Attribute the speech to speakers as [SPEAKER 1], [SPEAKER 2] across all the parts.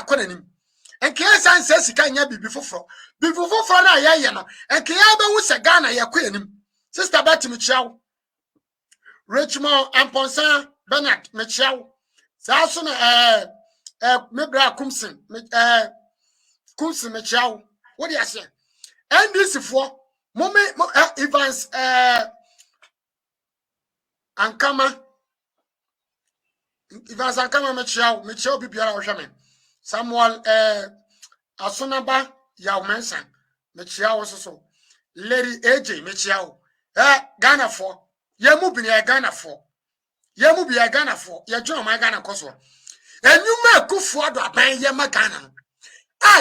[SPEAKER 1] akonanim enke san se sika nya bibi foforo na ye no enke ya be hu se Ghana ye konanim sister Betty Michiao Richmond Amponsa Bernard Michiao sa so na mebra kumsin kumsin Michiao what do you say NDC for moment Evans Ankama Michiao bibiara ohweme Samuel Asonaba Yawmensan Michiao so Lady AJ Michiao Ghana for yemu bi ya Ghana for ye join my Ghana koso enuma Akufo do aban ye ma Ghana no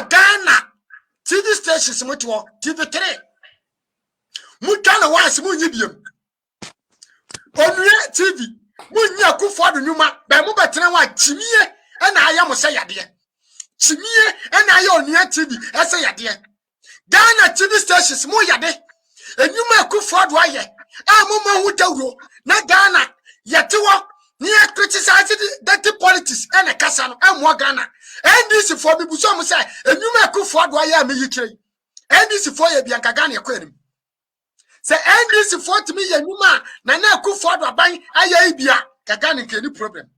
[SPEAKER 1] Ghana TV stations mutuo TV3 mutana wansi munyibiem onue TV munya Akufo do nyuma ba mu betena wa chimie na aya mo se yade chimie na aya onue TV ese yade Ghana TV stations mu yade enuma Akufo do aye amuma hu dawro na Ghana yetewo ni criticize the politics and a kasa no amwa Ghana NDC for bibu so mo say enuma Akufo do aye am yikire NDC for ye bianka Ghana yakwanim say NDC for to me enuma na Akufo do aban aye bia ka Ghana nke ni problem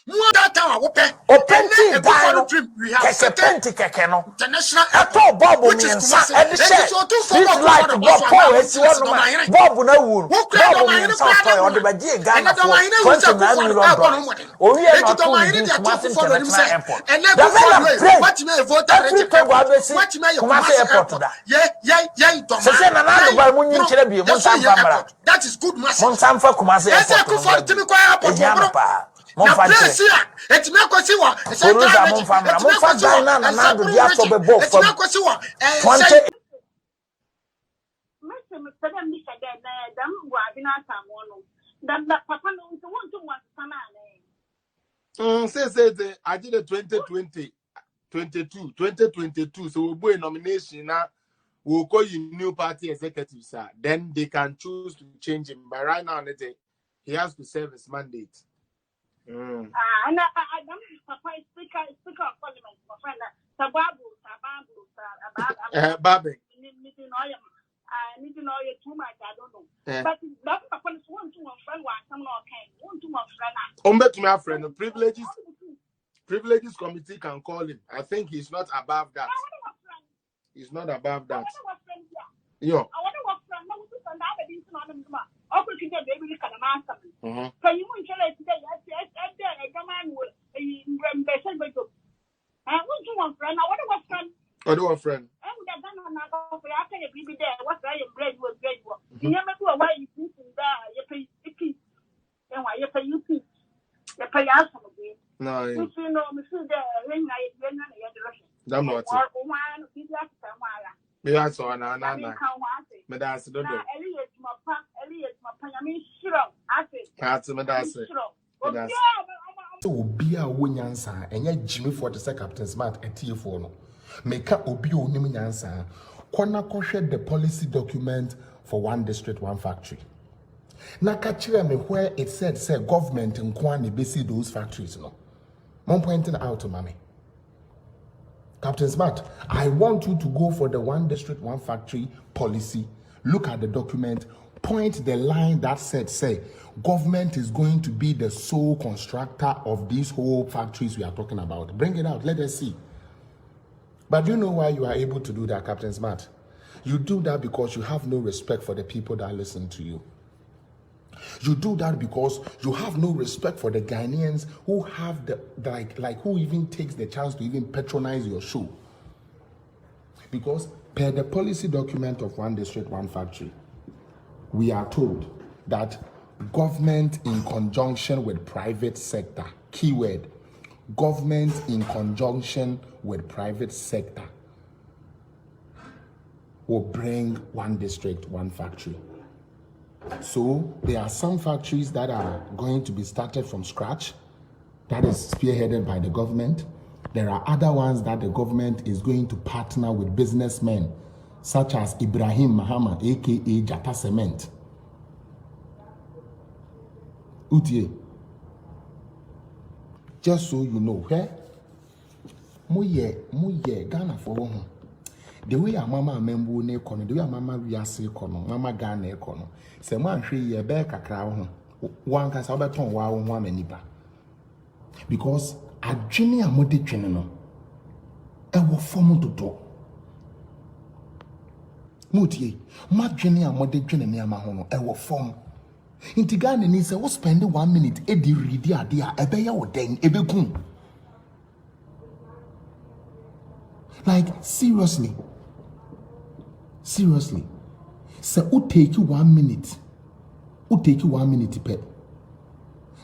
[SPEAKER 1] mu that time wo pe
[SPEAKER 2] openti dream we have sepenti keke no
[SPEAKER 1] international
[SPEAKER 2] ato bob mi nsa e de share this light bob power esi wonu ma bob na wuru bob mi nsa to o de ba die Ghana for 29 million dollars o wi e no to mi di Kumasi International Airport what me voter airport da se na na do ba mu nyin kire bi mu nsa mfamra
[SPEAKER 1] that is good mass
[SPEAKER 2] mu nsa mfa Kumasi airport
[SPEAKER 1] na place here etime akosi wo
[SPEAKER 2] se ta mo famra na do dia so be bo fam
[SPEAKER 1] etime akosi wo
[SPEAKER 3] Madam Misha dam wa bina samu no dam papa no so won to mo sana na
[SPEAKER 4] say I did a 2022 so we boy nomination na we call you new party executive sir then they can choose to change him but right now he has to serve his mandate.
[SPEAKER 3] And I don't papa speaker of parliament my friend Sababu
[SPEAKER 4] Babe
[SPEAKER 3] need to know you too much I don't know but that papa is one to one friend wa some no kind one to one friend
[SPEAKER 4] to my friend privileges committee can call him. I think he's not above that. He's not above that. Yo.
[SPEAKER 3] I want to work from no to send out the information on okay can get baby can master so you won't tell us today yes a man will I want to one friend I want to work from
[SPEAKER 4] I do a friend
[SPEAKER 3] and that done on after a baby there what I am great was great work you never do a way you think there you pay and why you pay you pay out some again
[SPEAKER 4] no
[SPEAKER 3] you know me see the ring I direction
[SPEAKER 4] that's not
[SPEAKER 3] one you have to
[SPEAKER 4] me that's all na me that's do
[SPEAKER 3] Elliot my panyami shiro ase
[SPEAKER 4] me that's
[SPEAKER 5] so obi a wonyansa enya Jimmy for the Captain Smart etiefo no meka obi onim nyansa kona kohwe the policy document for one district one factory na ka kire me where it said say government nko an be see those factories no mon pointing out to mommy Captain Smart, I want you to go for the one district, one factory policy. Look at the document, point the line that said, say, government is going to be the sole constructor of these whole factories we are talking about. Bring it out, let us see. But you know why you are able to do that, Captain Smart? You do that because you have no respect for the people that listen to you. You do that because you have no respect for the Ghanaians who have the like who even takes the chance to even patronize your show. Because per the policy document of one district, one factory, we are told that government in conjunction with private sector, keyword, government in conjunction with private sector will bring one district, one factory. So there are some factories that are going to be started from scratch, that is spearheaded by the government. There are other ones that the government is going to partner with businessmen, such as Ibrahim Mahama, aka Jata Cement. Utie, just so you know, moye Ghana for home. The way a mama membu ne kono, the way a mama wiase kono, mama Ghana kono. Se man hwe ye be kakra ho. Wan ka sa obeton wa ho amaniba. Because adwene a mode twene no e wo form dodo. Mutie, madwene a mode twene ne ama ho no e wo form. Inti Ghana ni se wo spend 1 minute e di read ade a ebe ya wo den ebekun. Like seriously. So u take you 1 minute. Pe.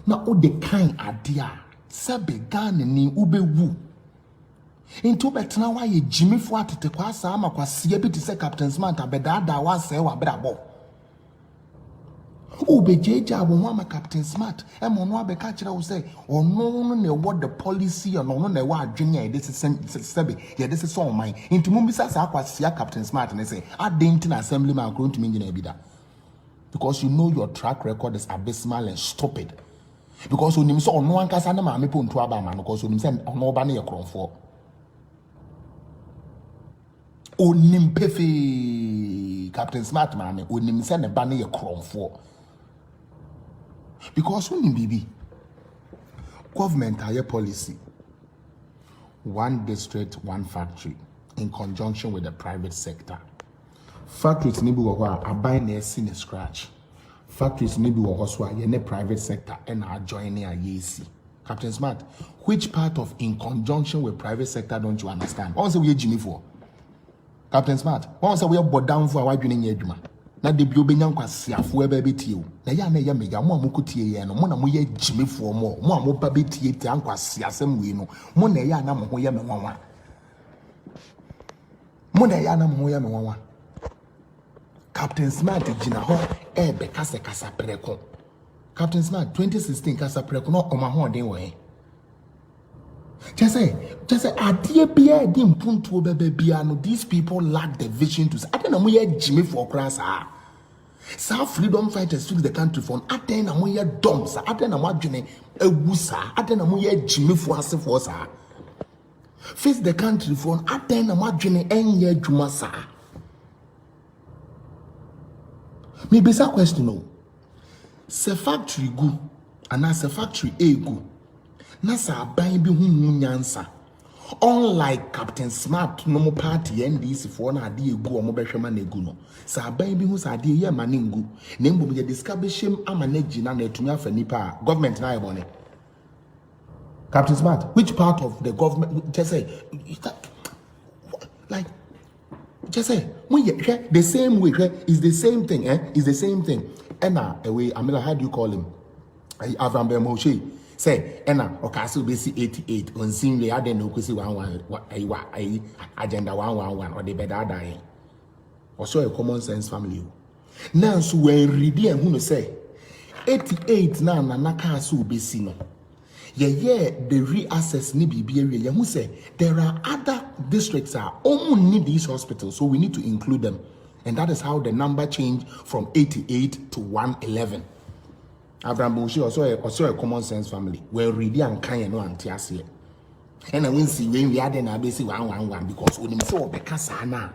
[SPEAKER 5] Na o de kind idea. Sabe Ghana ni ube wu. Into betena wa ye Jimmy fo atete kwa sa ama kwa sie bi te se Captain Smart abedada wa se wa brabo. Ube jeja wo ma Captain Smart e mo no abeka kire wo say ono ne what the policy ono ne wa adwenya e de sebe ye de se so man into mum bisa sa kwa sia Captain Smart ne say adenti na assemblyman kro ntumi ngina bi da. Because you know your track record is abysmal and stupid. Because onim so ono ankasa na ma mepo nto aba ma no because onim say ono ba na ye kronfo. Onim pefe Captain Smart man onim say ne ba na ye kronfo. Because when in BB, government hire policy, 1 district, 1 factory, in conjunction with the private sector. Factories nibi wahwa abai na esi scratch. Factories nibi wahwa so yene private sector and are joining a yesi. Captain Smart, which part of in conjunction with private sector don't you understand? What say we Jimmy for? Captain Smart, what say we are down for our joining yeduma? Na de bi obenya nkwasiafo ebe betie na ya na ya mega mo amukotie ye no mo na mo ye Jimifo mo amoba betie ti ankwasiasem we no mo na ya na mo ho ye me nwanwa Captain Smart gina ho ebe kasa preko. Captain Smart 2016 kasa preko no oma ho den we just say adie bia di mpuntu bebe bia no these people lack the vision to say atena mo ye Jimifo class sa freedom fighters fix the country for atena mo ye dom sa atena mo adwene ewu sa atena mo ye Jimifo asefo sa fix the country for atena mo adwene enye adwuma sa. Me be sa question no se factory go ana se factory e go na sa ban bi hu nyansa unlike Captain Smart no mo party NDC for na ade egu o mo behwema na egu no sa ban bi hu sa ade ye ma na ngu na mbom ye discabeshem amanage na etumi afa nipa government na yebone. Captain Smart, which part of the government just say like just say when you the same way is the same thing is the same thing ena away Amila, how do you call him Avram Moshe say ena okasi obesi 88 on sinle ade no kwesi 11 agenda 111 or the better dying also a common sense family now so when read and who no say 88 na naka so obesi no yeah the reassess ni bibi area ya who say there are other districts are only need these hospitals, so we need to include them, and that is how the number changed from 88 to 111. Abraham Bushi also a common sense family where ready and kind no antiase. And I win see when we are then I be 111 because when him so be kasa na